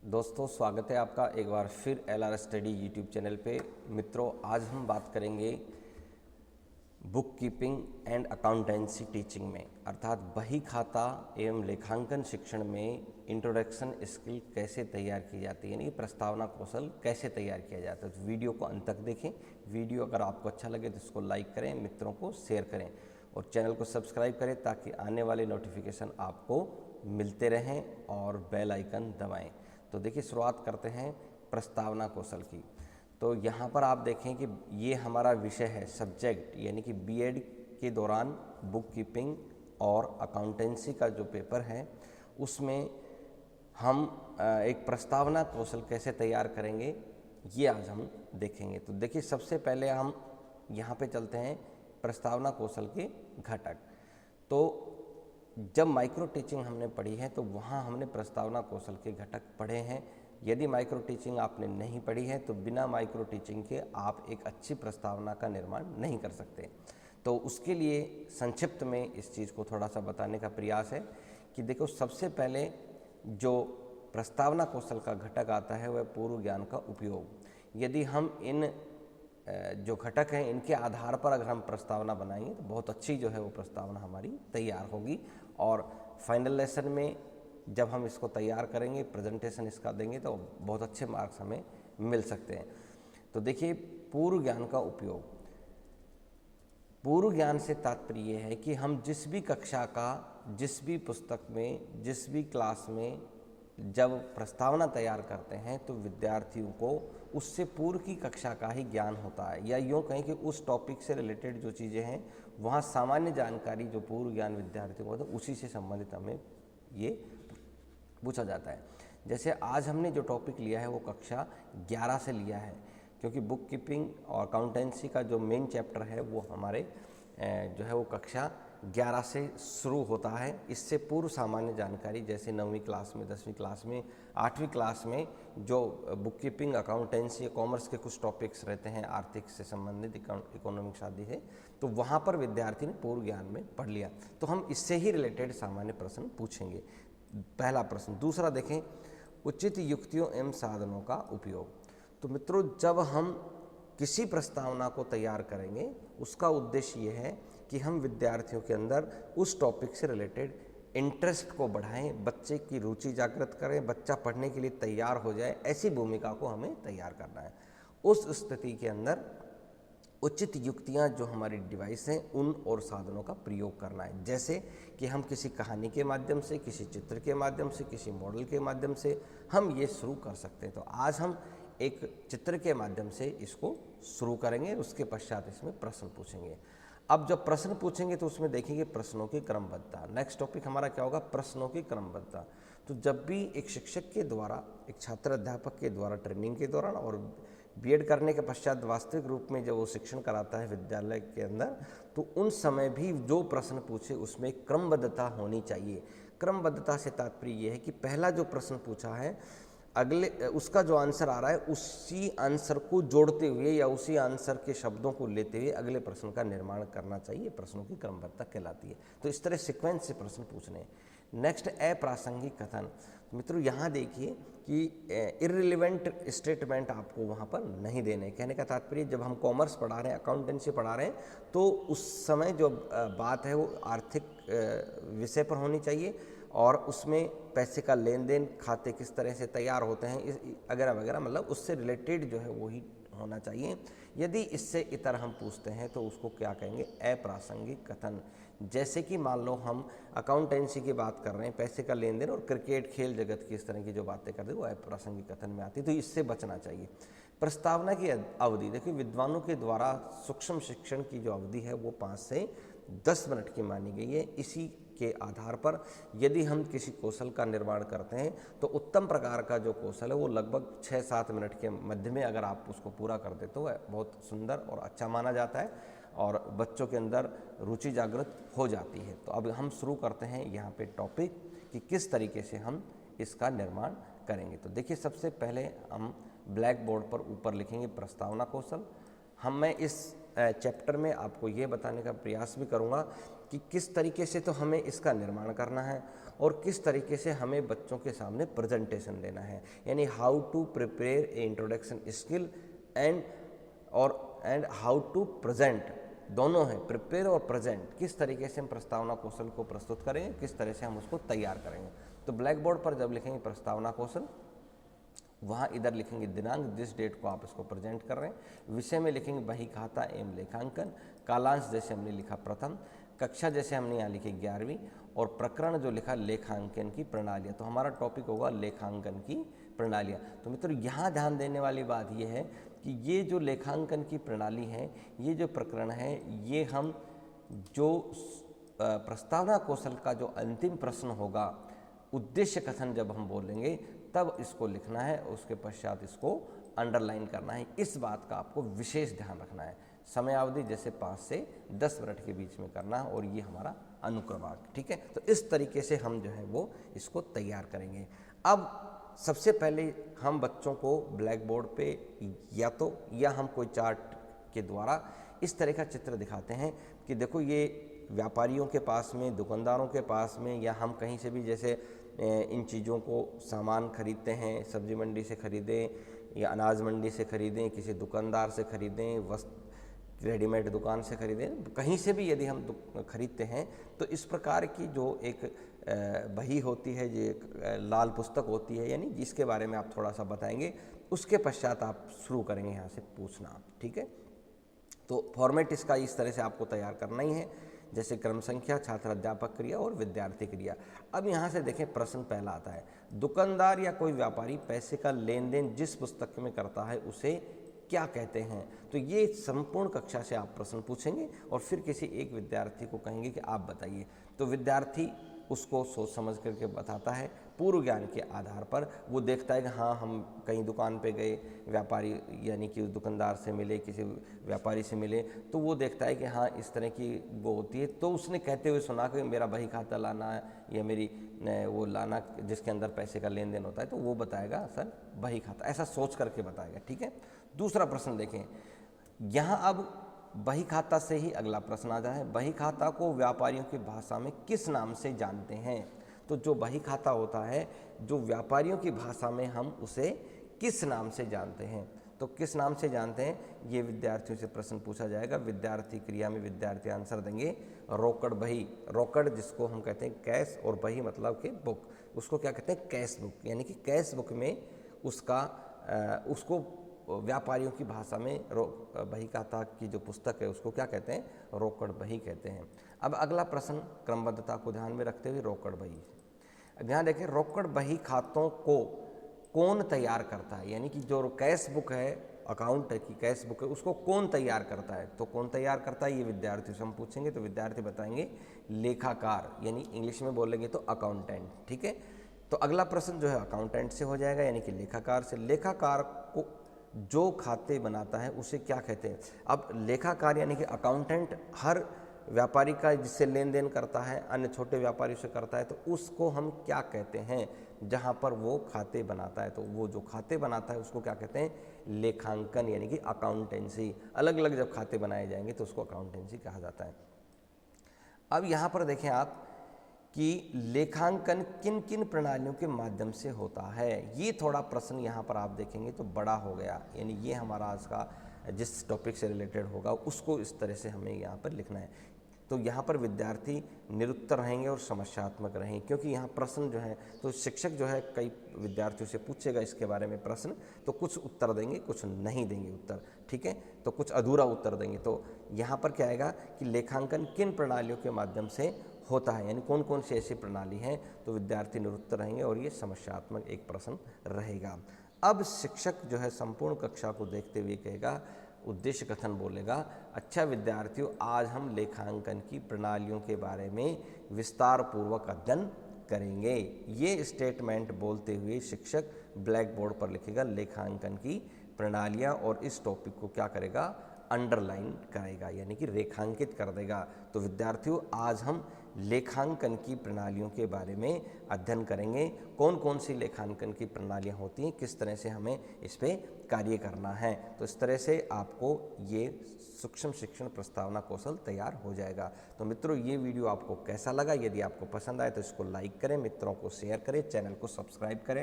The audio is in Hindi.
दोस्तों स्वागत है आपका एक बार फिर LR स्टडी यूट्यूब चैनल पे। मित्रों आज हम बात करेंगे book keeping and accountancy teaching में, अर्थात बही खाता एवं लेखांकन शिक्षण में इंट्रोडक्शन स्किल कैसे तैयार की जाती है, यानी प्रस्तावना कौशल कैसे तैयार किया जाता है। तो वीडियो को अंत तक देखें। वीडियो अगर आपको अच्छा लगे तो इसको लाइक करें, मित्रों को शेयर करें और चैनल को सब्सक्राइब करें ताकि आने वाले नोटिफिकेशन आपको मिलते रहें और बेल आइकन दबाएं। तो देखिए शुरुआत करते हैं प्रस्तावना कौशल की। तो यहाँ पर आप देखें कि ये हमारा विषय है, सब्जेक्ट, यानी कि बीएड के दौरान बुक कीपिंग और अकाउंटेंसी का जो पेपर है उसमें हम एक प्रस्तावना कौशल कैसे तैयार करेंगे ये आज हम देखेंगे। तो देखिए सबसे पहले हम यहाँ पे चलते हैं प्रस्तावना कौशल के घटक। तो जब माइक्रो टीचिंग हमने पढ़ी है तो वहाँ हमने प्रस्तावना कौशल के घटक पढ़े हैं। यदि माइक्रो टीचिंग आपने नहीं पढ़ी है तो बिना माइक्रो टीचिंग के आप एक अच्छी प्रस्तावना का निर्माण नहीं कर सकते। तो उसके लिए संक्षिप्त में इस चीज़ को थोड़ा सा बताने का प्रयास है कि देखो सबसे पहले जो प्रस्तावना कौशल का घटक आता है वह पूर्व ज्ञान का उपयोग। यदि हम इन जो घटक हैं इनके आधार पर अगर हम प्रस्तावना बनाएंगे तो बहुत अच्छी जो है वो प्रस्तावना हमारी तैयार होगी और फाइनल लेसन में जब हम इसको तैयार करेंगे, प्रेजेंटेशन इसका देंगे तो बहुत अच्छे मार्क्स हमें मिल सकते हैं। तो देखिए पूर्व ज्ञान का उपयोग। पूर्व ज्ञान से तात्पर्य ये है कि हम जिस भी कक्षा का, जिस भी पुस्तक में, जिस भी क्लास में जब प्रस्तावना तैयार करते हैं तो विद्यार्थियों को उससे पूर्व की कक्षा का ही ज्ञान होता है, या यूँ कहें कि उस टॉपिक से रिलेटेड जो चीज़ें हैं वहाँ सामान्य जानकारी जो पूर्व ज्ञान विद्यार्थियों को होता है उसी से संबंधित हमें ये पूछा जाता है। जैसे आज हमने जो टॉपिक लिया है वो कक्षा 11 से लिया है, क्योंकि बुक कीपिंग और अकाउंटेंसी का जो मेन चैप्टर है वो हमारे जो है वो कक्षा 11 से शुरू होता है। इससे पूर्व सामान्य जानकारी जैसे 9वीं क्लास में, 10वीं क्लास में, 8वीं क्लास में जो बुक कीपिंग, अकाउंटेंसी, कॉमर्स के कुछ टॉपिक्स रहते हैं आर्थिक से संबंधित, इकोनॉमिक्स आदि है, तो वहाँ पर विद्यार्थी ने पूर्व ज्ञान में पढ़ लिया। तो हम इससे ही रिलेटेड सामान्य प्रश्न पूछेंगे, पहला प्रश्न। दूसरा देखें उचित युक्तियों एवं साधनों का उपयोग। तो मित्रों जब हम किसी प्रस्तावना को तैयार करेंगे उसका उद्देश्य ये है कि हम विद्यार्थियों के अंदर उस टॉपिक से रिलेटेड इंटरेस्ट को बढ़ाएं, बच्चे की रुचि जागृत करें, बच्चा पढ़ने के लिए तैयार हो जाए, ऐसी भूमिका को हमें तैयार करना है। उस स्थिति के अंदर उचित युक्तियां जो हमारी डिवाइस हैं उन और साधनों का प्रयोग करना है। जैसे कि हम किसी कहानी के माध्यम से, किसी चित्र के माध्यम से, किसी मॉडल के माध्यम से हम ये शुरू कर सकते हैं। तो आज हम एक चित्र के माध्यम से इसको शुरू करेंगे, उसके पश्चात इसमें प्रश्न पूछेंगे। अब जब प्रश्न पूछेंगे तो उसमें देखेंगे प्रश्नों की क्रमबद्धता। नेक्स्ट टॉपिक हमारा क्या होगा? प्रश्नों की क्रमबद्धता। तो जब भी एक शिक्षक के द्वारा, एक छात्र अध्यापक के द्वारा ट्रेनिंग के दौरान और बीएड करने के पश्चात वास्तविक रूप में जब वो शिक्षण कराता है विद्यालय के अंदर, तो उन समय भी जो प्रश्न पूछे उसमें क्रमबद्धता होनी चाहिए। क्रमबद्धता से तात्पर्य ये है कि पहला जो प्रश्न पूछा है अगले उसका जो आंसर आ रहा है उसी आंसर को जोड़ते हुए या उसी आंसर के शब्दों को लेते हुए अगले प्रश्न का निर्माण करना चाहिए। प्रश्नों की क्रमबद्धता कहलाती है। तो इस तरह सीक्वेंस से प्रश्न पूछने हैं। नेक्स्ट अप्रासंगिक कथन। मित्रों यहाँ देखिए कि इररिलेवेंट स्टेटमेंट आपको वहाँ पर नहीं देने। कहने का तात्पर्य जब हम कॉमर्स पढ़ा रहे हैं, अकाउंटेंसी पढ़ा रहे हैं, तो उस समय जो बात है वो आर्थिक विषय पर होनी चाहिए और उसमें पैसे का लेन देन, खाते किस तरह से तैयार होते हैं वगैरह वगैरह, मतलब उससे रिलेटेड जो है वही होना चाहिए। यदि इससे इतर हम पूछते हैं तो उसको क्या कहेंगे? अप्रासंगिक कथन। जैसे कि मान लो हम अकाउंटेंसी की बात कर रहे हैं, पैसे का लेन देन और क्रिकेट खेल जगत की इस तरह की जो बातें करते हैं वो अप्रासंगिक कथन में आती है, तो इससे बचना चाहिए। प्रस्तावना की अवधि देखिए विद्वानों के द्वारा सूक्ष्म शिक्षण की जो अवधि है वो 5 से 10 मिनट की मानी गई है। इसी के आधार पर यदि हम किसी कौशल का निर्माण करते हैं तो उत्तम प्रकार का जो कौशल है वो लगभग 6-7 मिनट के मध्य में अगर आप उसको पूरा कर देते हो बहुत सुंदर और अच्छा माना जाता है और बच्चों के अंदर रुचि जागृत हो जाती है। तो अब हम शुरू करते हैं यहाँ पे टॉपिक कि किस तरीके से हम इसका निर्माण करेंगे। तो देखिए सबसे पहले हम ब्लैक बोर्ड पर ऊपर लिखेंगे प्रस्तावना कौशल। मैं इस चैप्टर में आपको ये बताने का प्रयास भी करूँगा कि किस तरीके से तो हमें इसका निर्माण करना है और किस तरीके से हमें बच्चों के सामने प्रेजेंटेशन देना है, यानी how to prepare a introduction skill and how to present, दोनों हैं, प्रिपेयर और प्रेजेंट, किस तरीके से हम प्रस्तावना कौशल को प्रस्तुत करेंगे, किस तरह से हम उसको तैयार करेंगे। तो ब्लैक बोर्ड पर जब लिखेंगे प्रस्तावना कौशल, वहाँ इधर लिखेंगे दिनांक, जिस डेट को आप इसको प्रेजेंट कर रहे हैं, विषय में लिखेंगे बही खाता एवं लेखांकन, कालांश जैसे हमने लिखा प्रथम, कक्षा जैसे हमने यहाँ लिखी 11वीं, और प्रकरण जो लिखा लेखांकन की प्रणालियाँ। तो हमारा टॉपिक होगा लेखांकन की प्रणालियाँ। तो मित्रों यहाँ ध्यान देने वाली बात ये है कि ये जो लेखांकन की प्रणाली है, ये जो प्रकरण है, ये हम जो प्रस्तावना कौशल का जो अंतिम प्रश्न होगा, उद्देश्य कथन जब हम बोलेंगे तब इसको लिखना है, उसके पश्चात इसको अंडरलाइन करना है। इस बात का आपको विशेष ध्यान रखना है। समयावधि जैसे 5 से 10 मिनट के बीच में करना है और ये हमारा अनुक्रमांक, ठीक है। तो इस तरीके से हम जो है वो इसको तैयार करेंगे। अब सबसे पहले हम बच्चों को ब्लैक बोर्ड पे या हम कोई चार्ट के द्वारा इस तरह का चित्र दिखाते हैं कि देखो ये व्यापारियों के पास में, दुकानदारों के पास में, या हम कहीं से भी जैसे इन चीज़ों को सामान खरीदते हैं, सब्जी मंडी से खरीदें या अनाज मंडी से खरीदें, किसी दुकानदार से खरीदें, रेडीमेड दुकान से खरीदें, कहीं से भी यदि हम खरीदते हैं तो इस प्रकार की जो एक बही होती है, जो एक लाल पुस्तक होती है, यानी जिसके बारे में आप थोड़ा सा बताएंगे, उसके पश्चात आप शुरू करेंगे यहाँ से पूछना, ठीक है। तो फॉर्मेट इसका इस तरह से आपको तैयार करना ही है, जैसे क्रम संख्या, छात्र अध्यापक क्रिया और विद्यार्थी क्रिया। अब यहाँ से देखें प्रश्न पहला आता है, दुकानदार या कोई व्यापारी पैसे का लेन देन जिस पुस्तक में करता है उसे क्या कहते हैं। तो ये संपूर्ण कक्षा से आप प्रश्न पूछेंगे और फिर किसी एक विद्यार्थी को कहेंगे कि आप बताइए। तो विद्यार्थी उसको सोच समझ करके बताता है, पूर्व ज्ञान के आधार पर वो देखता है कि हाँ हम कहीं दुकान पे गए, व्यापारी यानी कि उस दुकानदार से मिले, किसी व्यापारी से मिले, तो वो देखता है कि हाँ इस तरह की वो होती है, तो उसने कहते हुए सुना कि मेरा बही खाता लाना है या मेरी वो लाना जिसके अंदर पैसे का लेन देन होता है, तो वो बताएगा सर बही खाता, ऐसा सोच करके बताएगा, ठीक है। दूसरा प्रश्न देखें, यहाँ अब बही खाता से ही अगला प्रश्न आ जाए, बही खाता को व्यापारियों की भाषा में किस नाम से जानते हैं। तो जो बही खाता होता है, जो व्यापारियों की भाषा में हम उसे किस नाम से जानते हैं, तो किस नाम से जानते हैं, ये विद्यार्थियों से प्रश्न पूछा जाएगा। विद्यार्थी क्रिया में विद्यार्थी आंसर देंगे रोकड़ बही, रोकड़ जिसको हम कहते हैं कैश, और बही मतलब कि बुक, उसको क्या कहते हैं कैश बुक, यानी कि कैश बुक में उसको व्यापारियों की भाषा में बही खाता की जो पुस्तक है उसको क्या कहते हैं, रोकड़ बही कहते हैं। अब अगला प्रश्न क्रमबद्धता को ध्यान में रखते हुए रोकड़ बही, ध्यान देखें, रोकड़ बही खातों को कौन तैयार करता है, यानी कि जो कैश बुक है, अकाउंट की कैश बुक है, उसको कौन तैयार करता है। तो कौन तैयार करता है ये विद्यार्थी से हम पूछेंगे, तो विद्यार्थी बताएंगे लेखाकार, यानी इंग्लिश में बोलेंगे तो अकाउंटेंट, ठीक है। तो अगला प्रश्न जो है अकाउंटेंट से हो जाएगा, यानी कि लेखाकार से। लेखाकार को जो खाते बनाता है उसे क्या कहते हैं। अब लेखाकार यानी कि अकाउंटेंट हर व्यापारी का जिससे लेन देन करता है, अन्य छोटे व्यापारी से करता है, तो उसको हम क्या कहते हैं जहाँ पर वो खाते बनाता है। तो वो जो खाते बनाता है उसको क्या कहते हैं, लेखांकन, यानी कि अकाउंटेंसी। अलग अलग जब खाते बनाए जाएंगे तो उसको अकाउंटेंसी कहा जाता है। अब यहाँ पर देखें आप कि लेखांकन किन किन प्रणालियों के माध्यम से होता है, ये थोड़ा प्रश्न यहाँ पर आप देखेंगे तो बड़ा हो गया, यानी ये हमारा आज का जिस टॉपिक से रिलेटेड होगा उसको इस तरह से हमें यहाँ पर लिखना है। तो यहाँ पर विद्यार्थी निरुत्तर रहेंगे और समस्यात्मक रहेंगे, क्योंकि यहाँ प्रश्न जो है तो शिक्षक जो है कई विद्यार्थियों से पूछेगा इसके बारे में प्रश्न, तो कुछ उत्तर देंगे, कुछ नहीं देंगे उत्तर, ठीक है, तो कुछ अधूरा उत्तर देंगे। तो यहाँ पर क्या आएगा कि लेखांकन किन प्रणालियों के माध्यम से होता है, यानी कौन कौन सी ऐसी प्रणाली हैं, तो विद्यार्थी निरुत्तर रहेंगे और ये समस्यात्मक एक प्रश्न रहेगा। अब शिक्षक जो है संपूर्ण कक्षा को देखते हुए कहेगा, उद्देश्य कथन बोलेगा, अच्छा विद्यार्थियों आज हम लेखांकन की प्रणालियों के बारे में विस्तार पूर्वक अध्ययन करेंगे। ये स्टेटमेंट बोलते हुए शिक्षक ब्लैक बोर्ड पर लिखेगा लेखांकन की प्रणालियाँ, और इस टॉपिक को क्या करेगा, अंडरलाइन करेगा, यानी कि रेखांकित कर देगा। तो विद्यार्थियों आज हम लेखांकन की प्रणालियों के बारे में अध्ययन करेंगे। कौन कौन सी लेखांकन की प्रणालियाँ होती हैं, किस तरह से हमें इस पे कार्य करना है। तो इस तरह से आपको ये सूक्ष्म शिक्षण प्रस्तावना कौशल तैयार हो जाएगा। तो मित्रों, ये वीडियो आपको कैसा लगा? यदि आपको पसंद आए तो इसको लाइक करें, मित्रों को शेयर करें, चैनल को सब्सक्राइब करें।